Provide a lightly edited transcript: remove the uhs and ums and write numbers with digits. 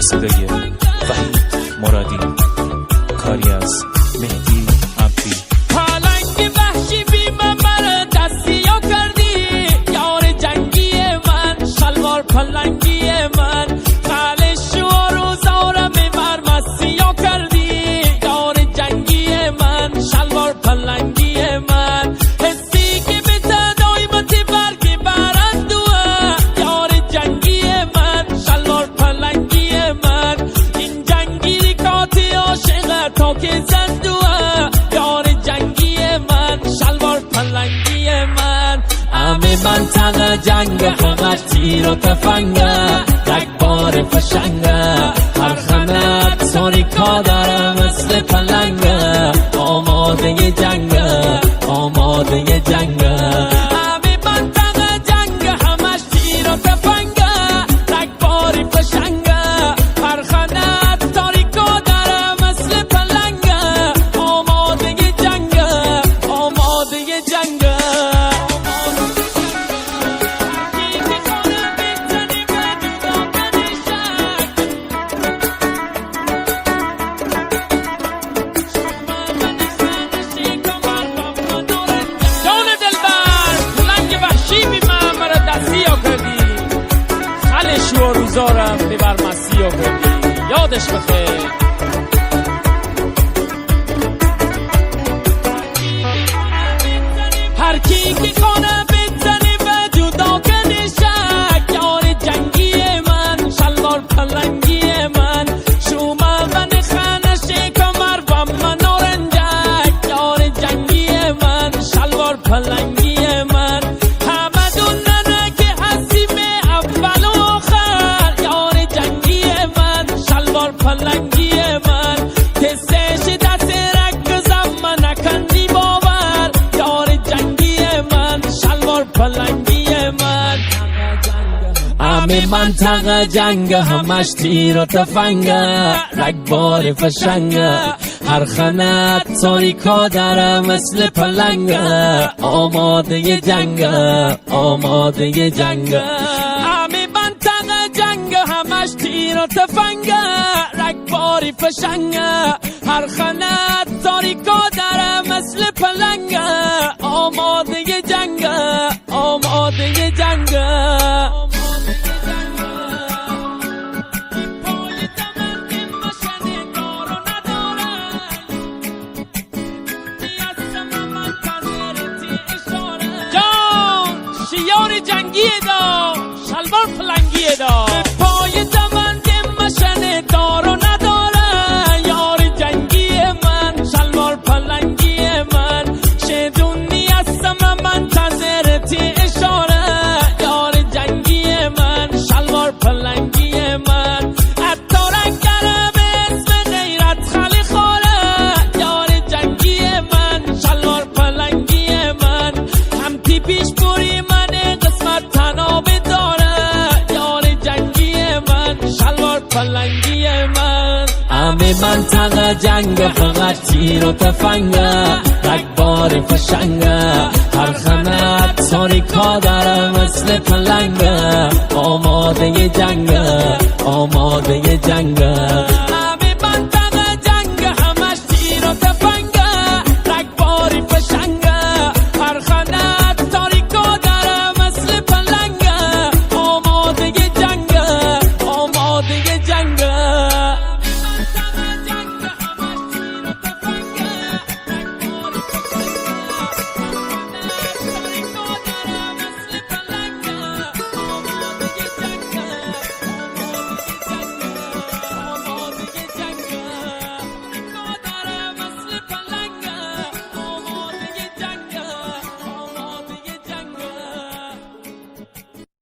صدای وحید مرادی، کاری از مهدی عبدی. پلنگ وحشی بی من مرا دستیا کردی، یار جنگی من، شلوار پلنگی من، خالش و روزارم بر مسیا کردی، یار جنگی من، شلوار پلنگی من، حسی که به تدای متی برگی برندوه، یار جنگی من، شلوار پلنگی من، این جنگی کاتی عاشق تا که زندوه، یار جنگی من، شلوار پلنگی من. همه منطقه جنگ فقط تیر و تفنگه، رگبار فشنگه، هر خنت ساریکا داره مثل پلنگه، آماده جنگه، آماده جنگه. همه منطقه جنگ همش تیر و تفنگه، رگباری فشنگه، هر خنت ساریکا داره مثل پلنگه، آماده جنگه، آماده جنگه. و روزارم ببر مسیح کردی، یادش بخیر. هر کی که کنه بزنی به جدا کنی شک، یار جنگی من، شلوار پلنگی من، شومه من خانه کمر و من نارنجک، یار جنگی من، شلوار پلنگی من. پلنگی من کسش دست رک زمان نکندی باور، یار جنگی من، شلوار پلنگی من. همه منطقه جنگ همش تیر و تفنگه، رگبار فشنگه، هر خنت ساریکا داره مثل پلنگه، آماده جنگه، آماده جنگه. همه منطقه جنگ همش تیر و تفنگه، رگباری فشنگه، هر خنت ساریکا داره مثل پلنگه، آماده جنگه، آماده جنگه. شیار جنگی دا، شلوار پلنگی دا، پای دمند مشن دار و نداره، یار جنگی من، شلوار پلنگی من، شدونی هستم منتظرتی اشاره، یار جنگی من، شلوار پلنگی من. حتی رنگره به اسم غیرت خالی خوره، یار جنگی من، شلوار پلنگی من، همتی پیش بوری من قسمت تناب داره، یار جنگی من، شلوار پلنگی من. همه منطقه جنگ فقط تیر و تفنگه، رگبار فشنگه، هر خنت ساریکا داره مثل پلنگه، آماده جنگه، آماده جنگه.